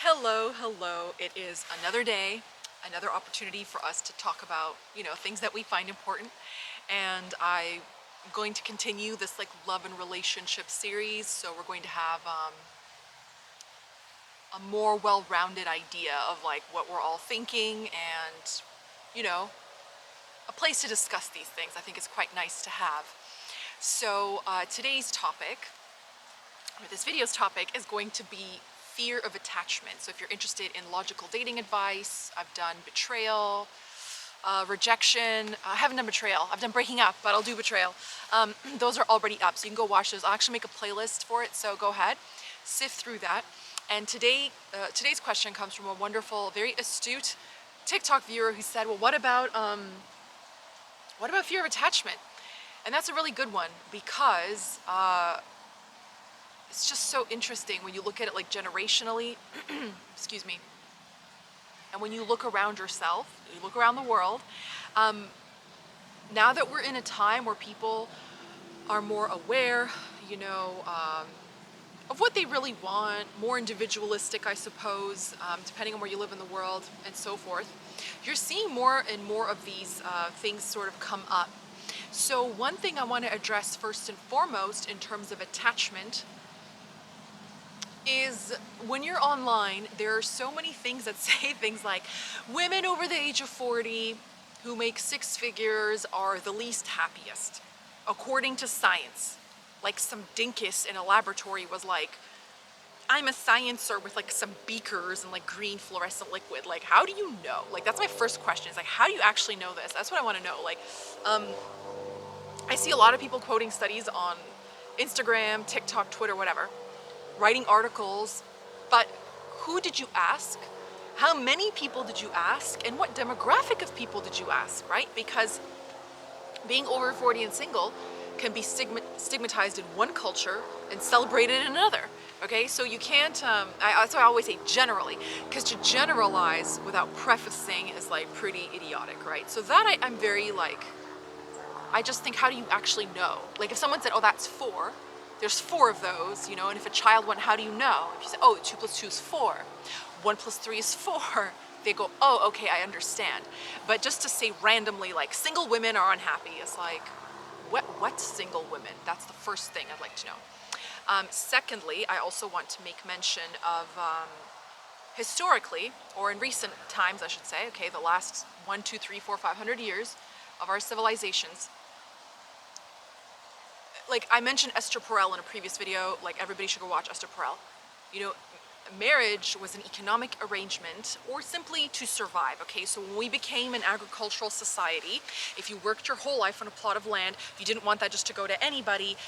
Hello, hello. It is another day, another opportunity for us to talk about, things that we find important. And I'm going to continue this like love and relationship series. So we're going to have a more well-rounded idea of like what we're all thinking and, you know, a place to discuss these things. I think is quite nice to have. So today's topic, or this video's topic, is going to be fear of attachment. So if you're interested in logical dating advice, I've done betrayal, rejection. I haven't done betrayal. I've done breaking up, but I'll do betrayal. Those are already up, so you can go watch those. I'll actually make a playlist for it, so go ahead, sift through that. And today's question comes from a wonderful, very astute TikTok viewer who said, well, what about fear of attachment? And that's a really good one because it's just so interesting when you look at it like generationally, excuse me, and when you look around yourself, you look around the world, now that we're in a time where people are more aware, of what they really want, more individualistic, I suppose, depending on where you live in the world and so forth, you're seeing more and more of these things sort of come up. So one thing I want to address first and foremost in terms of attachment is when you're online, there are so many things that say things like women over the age of 40 who make six figures are the least happiest, according to science. Like some dinkus in a laboratory was like, I'm a sciencer with like some beakers and like green fluorescent liquid. Like, how do you know? Like, that's my first question. Is like, how do you actually know this? That's what I want to know. Like, I see a lot of people quoting studies on Instagram, TikTok, Twitter, whatever, writing articles, but who did you ask? How many people did you ask? And what demographic of people did you ask, right? Because being over 40 and single can be stigmatized in one culture and celebrated in another, okay? So you can't, that's why I always say generally, because to generalize without prefacing is like pretty idiotic, right? So that I'm very like, I just think, how do you actually know? Like if someone said, oh, that's four, there's four of those, and if a child went, how do you know? If you say, oh, 2 + 2 is 4, 1 + 3 is 4, they go, oh, okay, I understand. But just to say randomly, like, single women are unhappy, it's like, what single women? That's the first thing I'd like to know. Secondly, I also want to make mention of historically, or in recent times, I should say, okay, the last 1, 2, 3, 4, 500 years of our civilizations. Like I mentioned Esther Perel in a previous video, like everybody should go watch Esther Perel. Marriage was an economic arrangement or simply to survive, okay? So when we became an agricultural society, if you worked your whole life on a plot of land, you didn't want that just to go to anybody.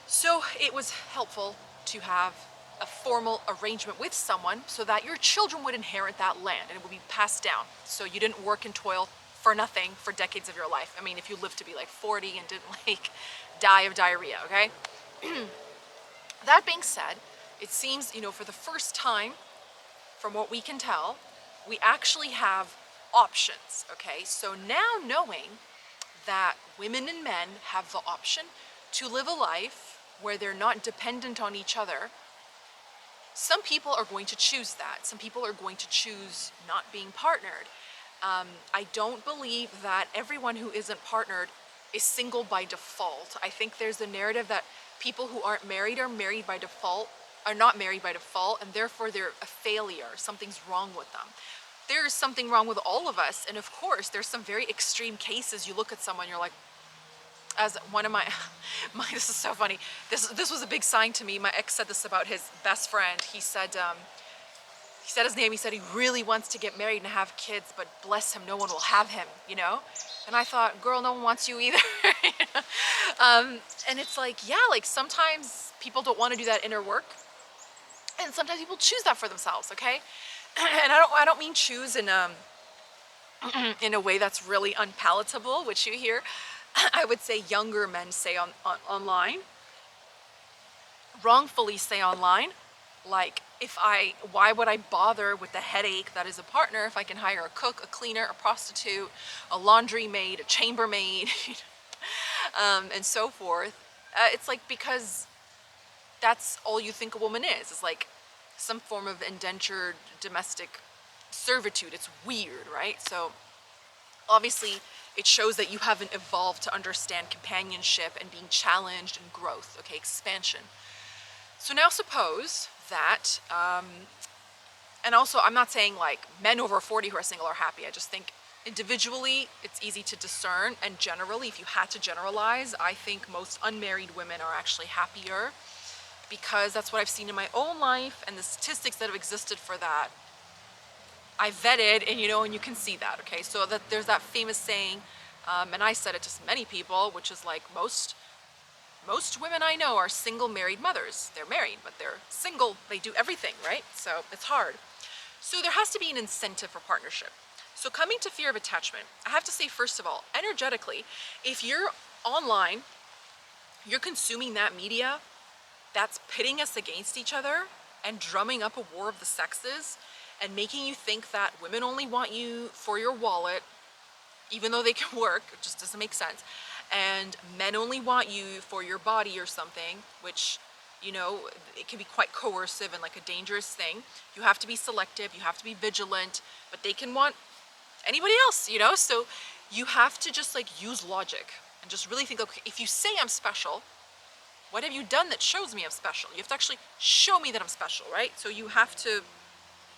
So it was helpful to have a formal arrangement with someone so that your children would inherit that land and it would be passed down. So you didn't work and toil for nothing for decades of your life. I mean, if you lived to be like 40 and didn't like die of diarrhea, okay? That being said, it seems, for the first time, from what we can tell, we actually have options, okay? So now knowing that women and men have the option to live a life where they're not dependent on each other, some people are going to choose that. Some people are going to choose not being partnered. I don't believe that everyone who isn't partnered is single by default. I think there's the narrative that people who aren't married are married by default, are not married by default, and therefore they're a failure. Something's wrong with them. There is something wrong with all of us, and of course, there's some very extreme cases. You look at someone, you're like, as one of my this is so funny. This was a big sign to me. My ex said this about his best friend. He said his name. He said he really wants to get married and have kids, but bless him, no one will have him, And I thought, girl, no one wants you either. And it's like, yeah, like sometimes people don't want to do that inner work. And sometimes people choose that for themselves, okay? And I don't mean choose in a way that's really unpalatable, which you hear. I would say younger men say online, wrongfully say online, like why would I bother with the headache that is a partner if I can hire a cook, a cleaner, a prostitute, a laundry maid, a chambermaid, and so forth. It's like, because that's all you think a woman is. It's like some form of indentured domestic servitude. It's weird, right? So obviously it shows that you haven't evolved to understand companionship and being challenged and growth, okay, expansion. So now suppose that, and also I'm not saying like men over 40 who are single are happy. I just think individually it's easy to discern, and generally, if you had to generalize, I think most unmarried women are actually happier, because that's what I've seen in my own life, and the statistics that have existed for that I vetted, and and you can see that, okay? So that there's that famous saying, and I said it to many people, which is like most women I know are single married mothers. They're married, but they're single. They do everything, right? So it's hard. So there has to be an incentive for partnership. So coming to fear of attachment, I have to say, first of all, energetically, if you're online, you're consuming that media that's pitting us against each other and drumming up a war of the sexes and making you think that women only want you for your wallet, even though they can work. It just doesn't make sense. And men only want you for your body or something, which, it can be quite coercive and like a dangerous thing. You have to be selective, you have to be vigilant, but they can want anybody else, So you have to just like use logic and just really think, okay, if you say I'm special, what have you done that shows me I'm special? You have to actually show me that I'm special, right? So you have to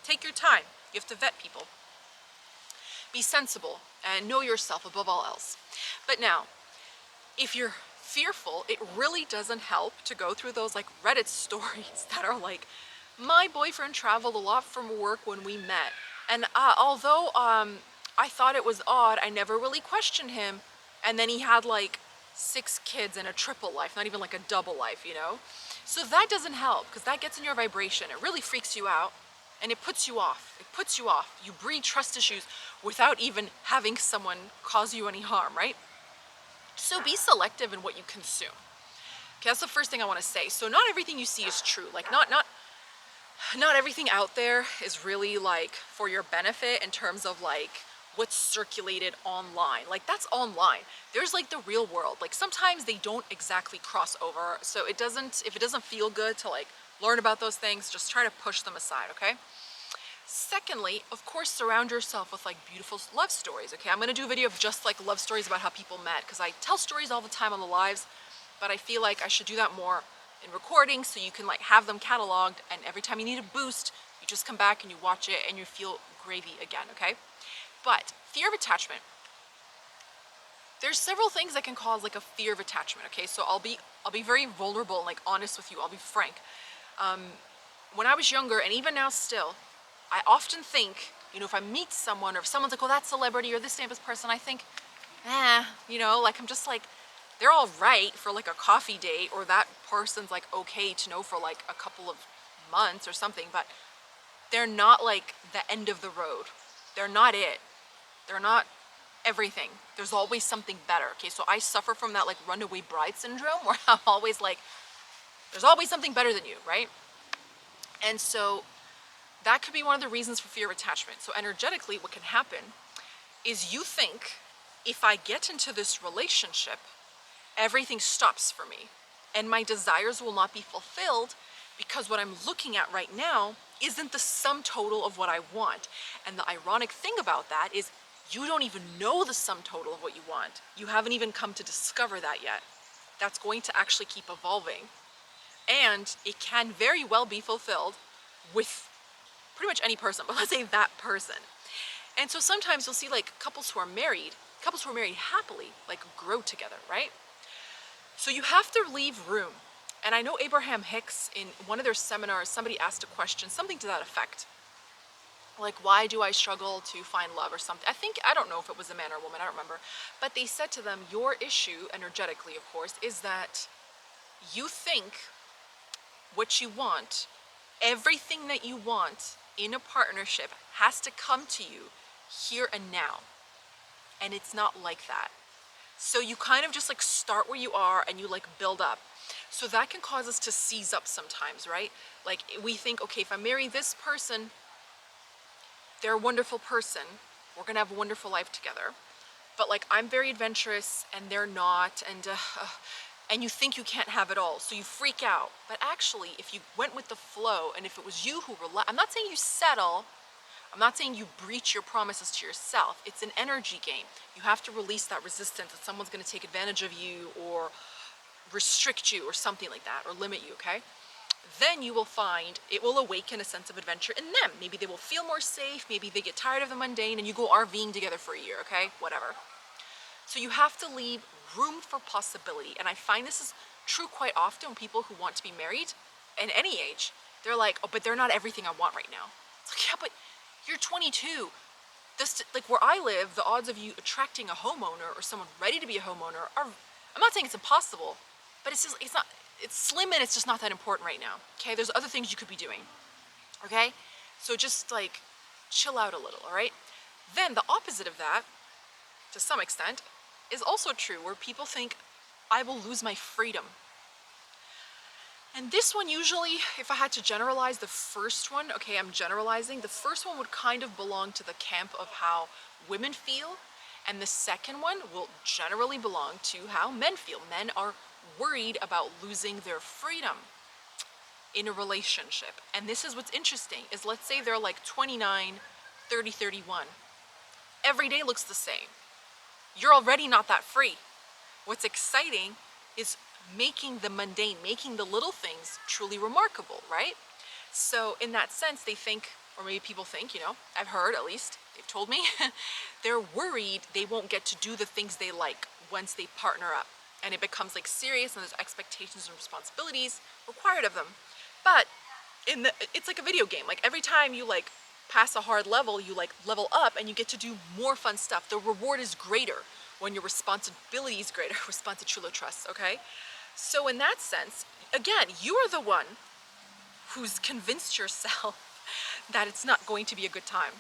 take your time. You have to vet people. Be sensible and know yourself above all else. But now, if you're fearful, it really doesn't help to go through those like Reddit stories that are like, my boyfriend traveled a lot from work when we met. And although I thought it was odd, I never really questioned him. And then he had like 6 kids and a triple life, not even like a double life, So that doesn't help, because that gets in your vibration. It really freaks you out and it puts you off. It puts you off. You breed trust issues without even having someone cause you any harm, right? So be selective in what you consume. Okay, that's the first thing I want to say. So not everything you see is true. Like not everything out there is really like for your benefit in terms of like what's circulated online. Like that's online. There's like the real world. Like sometimes they don't exactly cross over. So if it doesn't feel good to like learn about those things, just try to push them aside, okay? Secondly, of course, surround yourself with like beautiful love stories, okay? I'm gonna do a video of just like love stories about how people met, because I tell stories all the time on the lives, but I feel like I should do that more in recording, so you can like have them cataloged, and every time you need a boost, you just come back and you watch it and you feel gravy again, okay? But fear of attachment. There's several things that can cause like a fear of attachment, okay? So I'll be very vulnerable and like honest with you. I'll be frank. When I was younger, and even now still, I often think, if I meet someone, or if someone's like, oh, that celebrity or this famous person, I think, like I'm just like, they're all right for like a coffee date, or that person's like okay to know for like a couple of months or something, but they're not like the end of the road. They're not it. They're not everything. There's always something better, okay? So I suffer from that like runaway bride syndrome, where I'm always like, there's always something better than you, right? And so that could be one of the reasons for fear of attachment. So energetically, what can happen is you think, if I get into this relationship, everything stops for me and my desires will not be fulfilled, because what I'm looking at right now isn't the sum total of what I want. And the ironic thing about that is you don't even know the sum total of what you want. You haven't even come to discover that yet. That's going to actually keep evolving. And it can very well be fulfilled with pretty much any person, but let's say that person. And so sometimes you'll see like couples who are married happily, like grow together, right? So you have to leave room. And I know Abraham Hicks, in one of their seminars, somebody asked a question, something to that effect. Like, why do I struggle to find love or something? I don't know if it was a man or a woman, I don't remember. But they said to them, your issue, energetically of course, is that you think what you want, everything that you want in a partnership has to come to you here and now. And it's not like that. So you kind of just like start where you are and you like build up. So that can cause us to seize up sometimes, right? Like we think, okay, if I marry this person, they're a wonderful person, we're gonna have a wonderful life together. But like I'm very adventurous and they're not, and you think you can't have it all, so you freak out. But actually, if you went with the flow, and if it was you who I'm not saying you settle, I'm not saying you breach your promises to yourself. It's an energy game. You have to release that resistance that someone's going to take advantage of you or restrict you or something like that, or limit you, okay? Then you will find it will awaken a sense of adventure in them. Maybe they will feel more safe, maybe they get tired of the mundane and you go RVing together for a year, okay? Whatever. So you have to leave room for possibility. And I find this is true quite often when people who want to be married at any age, they're like, oh, but they're not everything I want right now. It's like, yeah, but you're 22. Like where I live, the odds of you attracting a homeowner or someone ready to be a homeowner are, I'm not saying it's impossible, but it's just, it's slim and it's just not that important right now. Okay, there's other things you could be doing. Okay, so just like chill out a little, all right? Then the opposite of that, to some extent, is also true, where people think, I will lose my freedom. And this one usually, if I had to generalize the first one, okay, I'm generalizing, the first one would kind of belong to the camp of how women feel, and the second one will generally belong to how men feel. Men are worried about losing their freedom in a relationship. And this is what's interesting, is let's say they're like 29, 30, 31. Every day looks the same. You're already not that free. What's exciting is making the mundane, making the little things truly remarkable, right? So in that sense, they think, or maybe people think, you know, I've heard at least, they've told me, they're worried they won't get to do the things they like once they partner up. And it becomes like serious and there's expectations and responsibilities required of them. But it's like a video game. Like every time you like pass a hard level, you like level up and you get to do more fun stuff. The reward is greater when your responsibility is greater. Responsa chulo trust, okay? So in that sense, again, you are the one who's convinced yourself that it's not going to be a good time.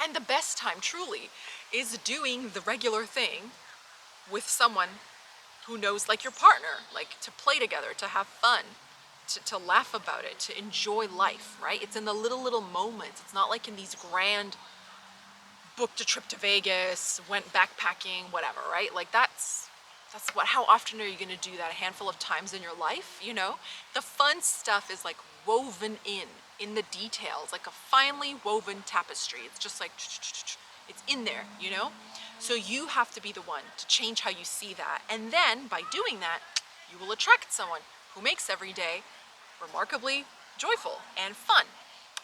And the best time, truly, is doing the regular thing with someone who knows, like your partner, like to play together, to have fun, to laugh about it, to enjoy life, right? It's in the little moments. It's not like in these grand, booked a trip to Vegas, went backpacking, whatever, right? Like that's what, how often are you gonna do that? A handful of times in your life, you know? The fun stuff is like woven in the details, like a finely woven tapestry. It's just like, it's in there, you know? So you have to be the one to change how you see that. And then by doing that, you will attract someone who makes every day remarkably joyful and fun.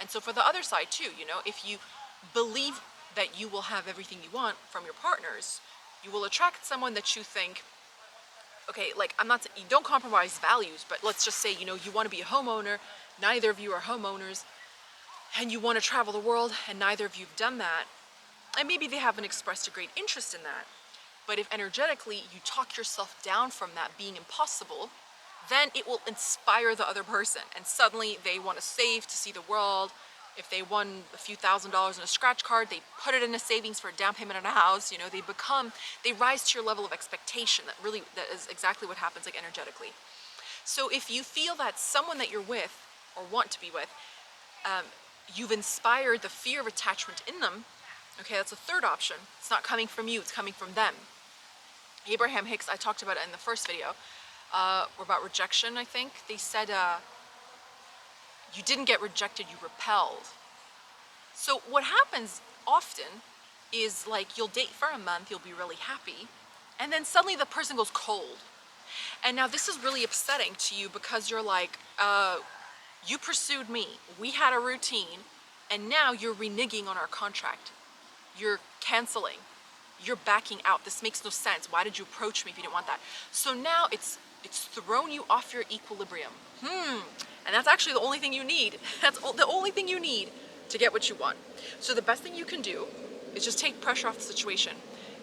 And so for the other side too, you know, if you believe that you will have everything you want from your partners, you will attract someone that you think, okay, like you don't compromise values, but let's just say, you know, you want to be a homeowner, neither of you are homeowners, and you want to travel the world, and neither of you have done that. And maybe they haven't expressed a great interest in that. But if energetically you talk yourself down from that being impossible, then it will inspire the other person. And suddenly they want to save to see the world. If they won a few $1,000s in a scratch card, they put it in a savings for a down payment on a house. You know, they rise to your level of expectation. That is exactly what happens, like energetically. So if you feel that someone that you're with or want to be with, you've inspired the fear of attachment in them, okay, that's a third option. It's not coming from you, it's coming from them. Abraham Hicks, I talked about it in the first video, about rejection, I think. They said, you didn't get rejected, you repelled. So what happens often is like you'll date for a month, you'll be really happy, and then suddenly the person goes cold. And now this is really upsetting to you because you're like, you pursued me, we had a routine, and now you're reneging on our contract. You're canceling, you're backing out. This makes no sense. Why did you approach me if you didn't want that? So now it's thrown you off your equilibrium. And that's actually the only thing you need. That's the only thing you need to get what you want. So the best thing you can do is just take pressure off the situation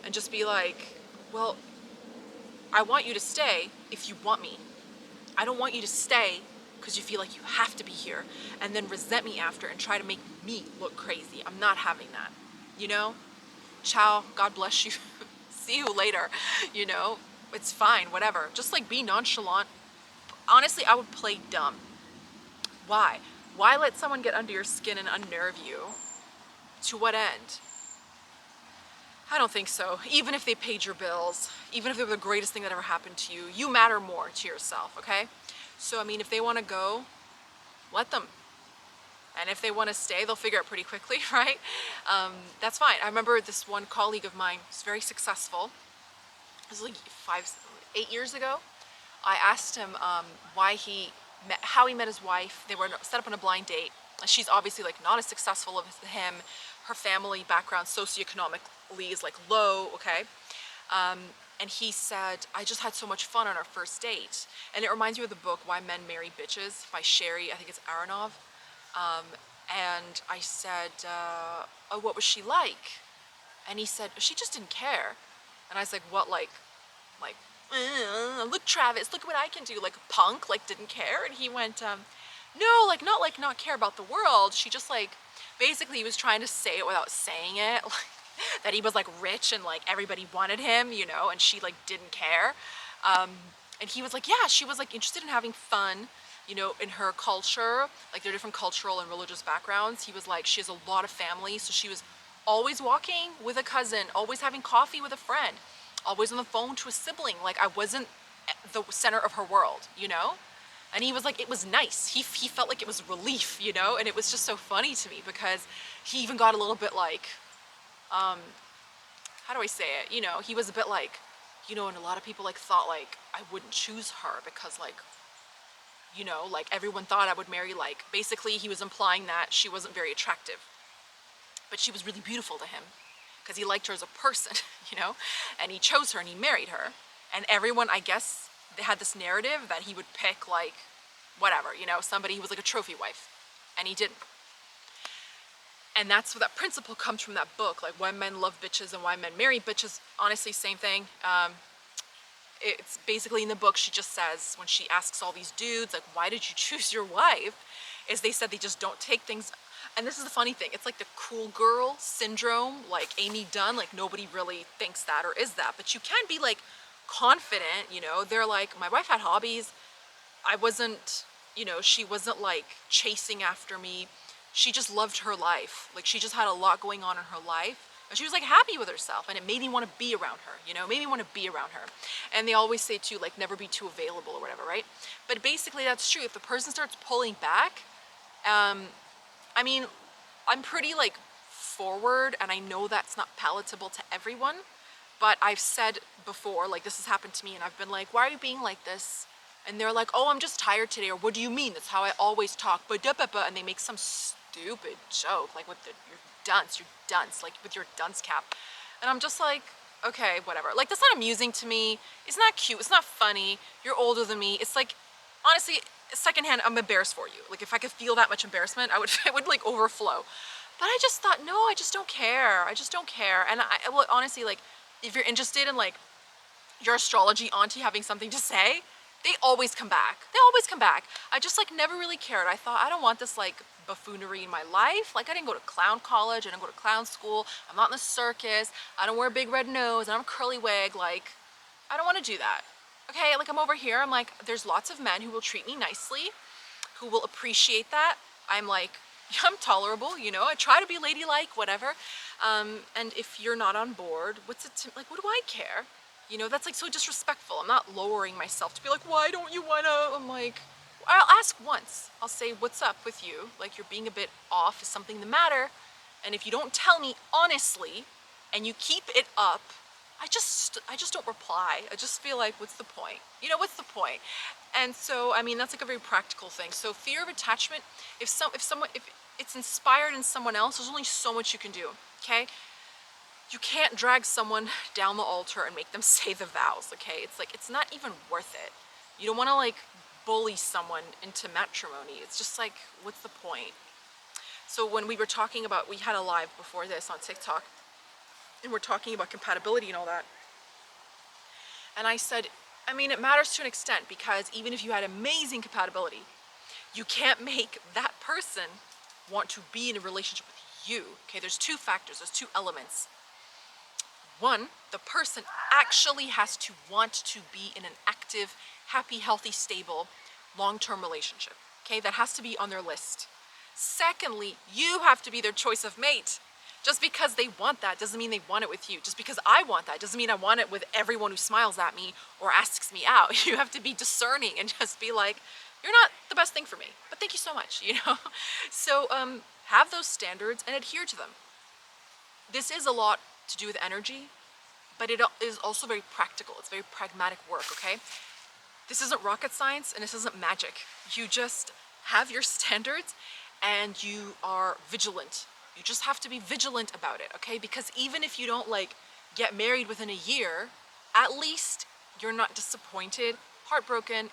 and just be like, well, I want you to stay if you want me. I don't want you to stay because you feel like you have to be here and then resent me after and try to make me look crazy. I'm not having that, you know? Ciao, God bless you. See you later, you know? It's fine, whatever. Just like be nonchalant. Honestly, I would play dumb. Why? Why let someone get under your skin and unnerve you? To what end? I don't think so. Even if they paid your bills, even if they were the greatest thing that ever happened to you, you matter more to yourself, okay? So, I mean, if they want to go, let them. And if they want to stay, they'll figure it pretty quickly, right? That's fine. I remember this one colleague of mine was very successful. It was like 8 years ago. I asked him how he met his wife. They were set up on a blind date. She's obviously like not as successful as him. Her family background socioeconomically is like low, okay? And he said, I just had so much fun on our first date. And it reminds me of the book Why Men Marry Bitches by Sherry, I think it's Aronov. And I said, oh, what was she like? And he said, she just didn't care. And I was like, what, like, look, Travis, look what I can do, like a punk, like didn't care. And he went, no, like not care about the world. She just like, basically he was trying to say it without saying it, like, that he was like rich and like everybody wanted him, you know, and she like didn't care. And he was like, yeah, she was like interested in having fun, you know, in her culture, like their different cultural and religious backgrounds. He was like, she has a lot of family, so she was always walking with a cousin, always having coffee with a friend, always on the phone to a sibling. Like I wasn't the center of her world, you know? And he was like, it was nice. He felt like it was relief, you know? And it was just so funny to me because he even got a little bit like, how do I say it? You know, he was a bit like, you know, and a lot of people like thought like I wouldn't choose her because like, you know, like everyone thought I would marry, like basically he was implying that she wasn't very attractive, but she was really beautiful to him because he liked her as a person, you know, and he chose her and he married her. And everyone, I guess, they had this narrative that he would pick like whatever, you know, somebody who was like a trophy wife, and he didn't. And that's where that principle comes from, that book, like Why Men Love Bitches and Why Men Marry Bitches. Honestly, same thing. It's basically in the book, she just says, when she asks all these dudes, like, why did you choose your wife? Is they said they just don't take things. And this is the funny thing. It's like the cool girl syndrome, like Amy Dunn, like nobody really thinks that or is that. But you can be like confident, you know. They're like, my wife had hobbies. I wasn't, you know, she wasn't like chasing after me. She just loved her life. Like she just had a lot going on in her life. And she was like happy with herself, and it made me want to be around her, you know, made me want to be around her. And they always say too, like never be too available or whatever, right? But basically that's true. If the person starts pulling back, I mean, I'm pretty like forward, and I know that's not palatable to everyone, but I've said before, like this has happened to me, and I've been like, why are you being like this? And they're like, oh, I'm just tired today, or what do you mean? That's how I always talk, and they make some stupid joke, like with you're dunce, like with your dunce cap. And I'm just like, okay, whatever. Like that's not amusing to me. It's not cute. It's not funny. You're older than me. It's like, honestly, secondhand, I'm embarrassed for you. Like if I could feel that much embarrassment, I would like overflow. But I just thought, no, I just don't care. I just don't care. And well, honestly, like if you're interested in like your astrology auntie having something to say, they always come back. They always come back. I just like never really cared. I thought, I don't want this like buffoonery in my life. Like I didn't go to clown college. I didn't go to clown school. I'm not in the circus. I don't wear a big red nose. And I'm a curly wig. Like, I don't want to do that. Okay, like I'm over here. I'm like, there's lots of men who will treat me nicely, who will appreciate that. I'm like, I'm tolerable, you know. I try to be ladylike, whatever. And if you're not on board, what's it like? What do I care? You know, that's like so disrespectful. I'm not lowering myself to be like, why don't you wanna? I'm like, I'll ask once. I'll say, what's up with you? Like you're being a bit off. Is something the matter? And if you don't tell me honestly, and you keep it up, I just don't reply. I just feel like, what's the point? You know, what's the point? And so, I mean, that's like a very practical thing. So fear of attachment, if it's inspired in someone else, there's only so much you can do, okay? You can't drag someone down the altar and make them say the vows, okay? It's like, it's not even worth it. You don't want to like bully someone into matrimony. It's just like, what's the point? So when we were talking about, we had a live before this on TikTok, and we're talking about compatibility and all that. And I said, I mean, it matters to an extent, because even if you had amazing compatibility, you can't make that person want to be in a relationship with you, okay? There's two factors, there's two elements. One, the person actually has to want to be in an active, happy, healthy, stable, long-term relationship, okay? That has to be on their list. Secondly, you have to be their choice of mate. Just because they want that doesn't mean they want it with you. Just because I want that doesn't mean I want it with everyone who smiles at me or asks me out. You have to be discerning and just be like, you're not the best thing for me, but thank you so much, you know? So have those standards and adhere to them. This is a lot to do with energy, but it is also very practical. It's very pragmatic work, okay? This isn't rocket science and this isn't magic. You just have your standards and you are vigilant. You just have to be vigilant about it, okay? Because even if you don't like get married within a year, at least you're not disappointed, heartbroken,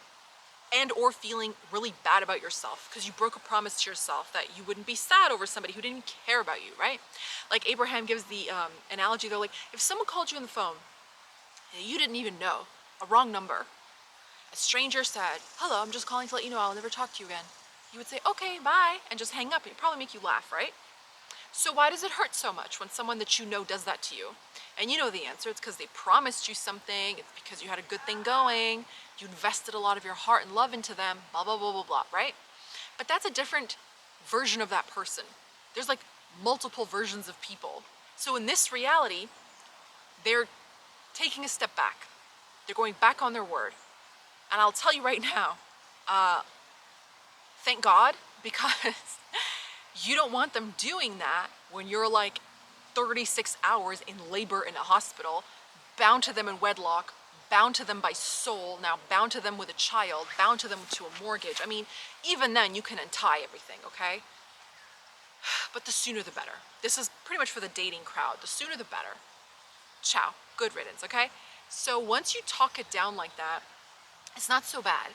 and or feeling really bad about yourself because you broke a promise to yourself that you wouldn't be sad over somebody who didn't even care about you, right? Like Abraham gives the analogy, they're like, if someone called you on the phone and you didn't even know, a wrong number, a stranger said, hello, I'm just calling to let you know I'll never talk to you again. You would say, okay, bye, and just hang up. It'd probably make you laugh, right? So why does it hurt so much when someone that you know does that to you? And you know the answer, it's because they promised you something, it's because you had a good thing going, you invested a lot of your heart and love into them, blah, blah, blah, blah, blah, right? But that's a different version of that person. There's like multiple versions of people. So in this reality, they're taking a step back. They're going back on their word. And I'll tell you right now, thank God, because you don't want them doing that when you're like 36 hours in labor in a hospital, bound to them in wedlock, bound to them by soul, now bound to them with a child, bound to them to a mortgage. I mean, even then you can untie everything, okay? But the sooner the better. This is pretty much for the dating crowd. The sooner the better. Ciao. Good riddance, okay? So once you talk it down like that, it's not so bad.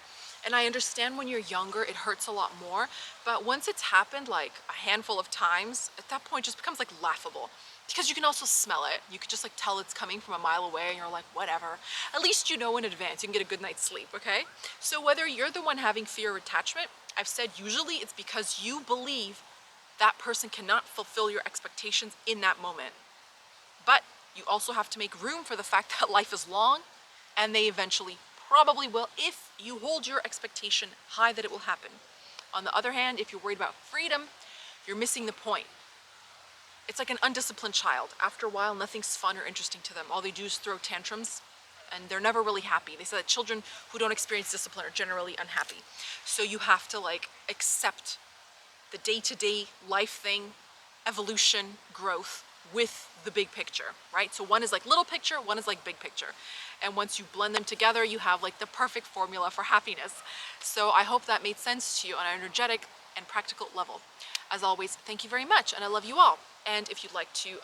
And I understand when you're younger, it hurts a lot more. But once it's happened like a handful of times, at that point it just becomes like laughable. Because you can also smell it. You could just like tell it's coming from a mile away and you're like, whatever. At least you know in advance, you can get a good night's sleep, okay? So whether you're the one having fear of attachment, I've said usually it's because you believe that person cannot fulfill your expectations in that moment. But you also have to make room for the fact that life is long and they eventually probably will if you hold your expectation high that it will happen. On the other hand, if you're worried about freedom, you're missing the point. It's like an undisciplined child. After a while, nothing's fun or interesting to them. All they do is throw tantrums and they're never really happy. They say that children who don't experience discipline are generally unhappy. So you have to like accept the day-to-day life thing, evolution, growth with the big picture, right? So one is like little picture, one is like big picture. And once you blend them together, you have like the perfect formula for happiness. So I hope that made sense to you on an energetic and practical level. As always, thank you very much, and I love you all. And if you'd like to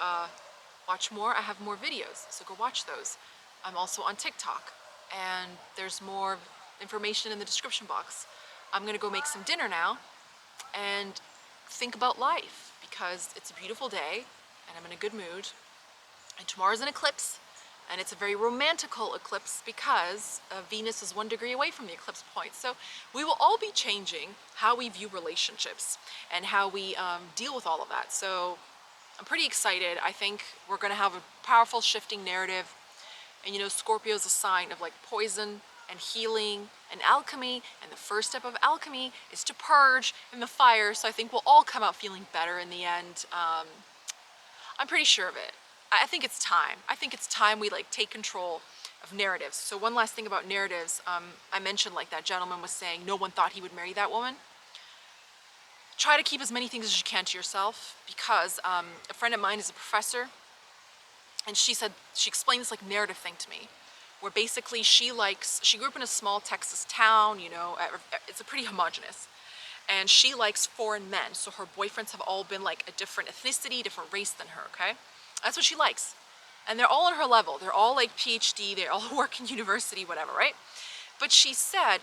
watch more, I have more videos, so go watch those. I'm also on TikTok, and there's more information in the description box. I'm gonna go make some dinner now and think about life, because it's a beautiful day, and I'm in a good mood. And tomorrow's an eclipse, and it's a very romantical eclipse because Venus is 1 degree away from the eclipse point. So we will all be changing how we view relationships and how we deal with all of that. So I'm pretty excited. I think we're gonna have a powerful shifting narrative. And you know, Scorpio is a sign of like poison and healing and alchemy. And the first step of alchemy is to purge in the fire. So I think we'll all come out feeling better in the end. I'm pretty sure of it. I think it's time. I think it's time we like take control of narratives. So one last thing about narratives, I mentioned like that gentleman was saying no one thought he would marry that woman. Try to keep as many things as you can to yourself, because a friend of mine is a professor, and she said, she explained this like narrative thing to me, where basically she grew up in a small Texas town, you know, it's a pretty homogenous. And she likes foreign men, so her boyfriends have all been like a different ethnicity, different race than her, okay? That's what she likes. And they're all on her level. They're all like PhD, they all work in university, whatever, right? But she said,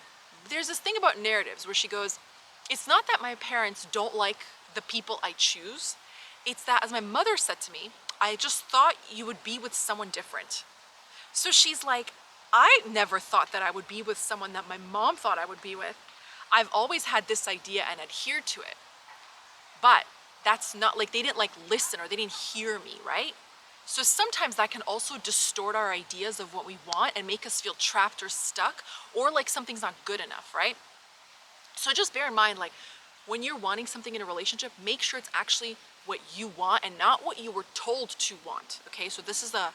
there's this thing about narratives where she goes, it's not that my parents don't like the people I choose. It's that, as my mother said to me, I just thought you would be with someone different. So she's like, I never thought that I would be with someone that my mom thought I would be with. I've always had this idea and adhered to it. But that's not like, they didn't like listen or they didn't hear me, right? So sometimes that can also distort our ideas of what we want and make us feel trapped or stuck, or like something's not good enough, right? So just bear in mind, like when you're wanting something in a relationship, make sure it's actually what you want and not what you were told to want. Okay, so this is a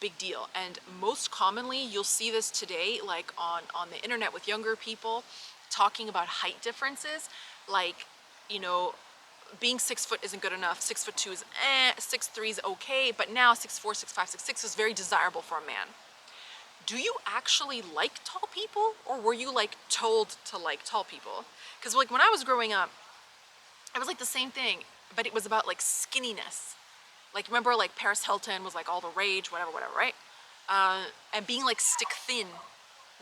big deal, and most commonly you'll see this today, like on the internet with younger people talking about height differences, like, you know, being 6 foot isn't good enough, 6'2" is 6'3" is okay, but now 6'4", 6'5", 6'6" is very desirable for a man. Do you actually like tall people, or were you like told to like tall people? Because like when I was growing up, it was like the same thing, but it was about like skinniness. Like, remember, like Paris Hilton was like all the rage, whatever, right? And being like stick thin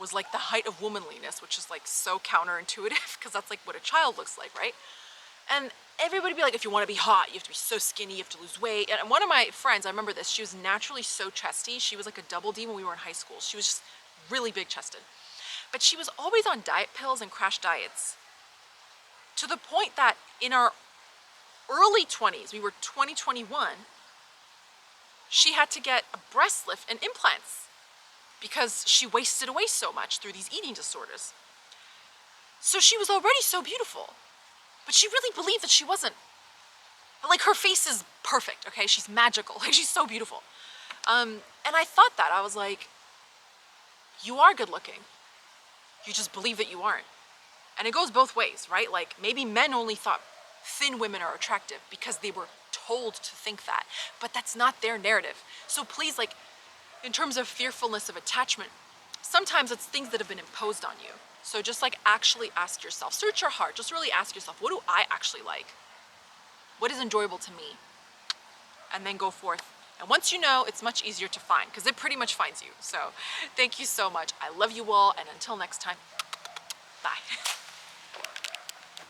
was like the height of womanliness, which is like so counterintuitive because that's like what a child looks like, right? And everybody be like, if you want to be hot, you have to be so skinny, you have to lose weight. And one of my friends, I remember this, she was naturally so chesty. She was like a double D when we were in high school. She was just really big chested. But she was always on diet pills and crash diets, to the point that in our early 20s, we were 2021, she had to get a breast lift and implants because she wasted away so much through these eating disorders. So she was already so beautiful, but she really believed that she wasn't. Like, her face is perfect, okay? She's magical, like she's so beautiful. And I thought that, I was like, you are good looking. You just believe that you aren't. And it goes both ways, right? Like, maybe men only thought thin women are attractive because they were told to think that, but that's not their narrative. So please, like, in terms of fearfulness of attachment, sometimes it's things that have been imposed on you. So just like actually ask yourself, search your heart, just really ask yourself, what do I actually like? What is enjoyable to me? And then go forth. And once you know, it's much easier to find because it pretty much finds you. So thank you so much. I love you all, and until next time, bye.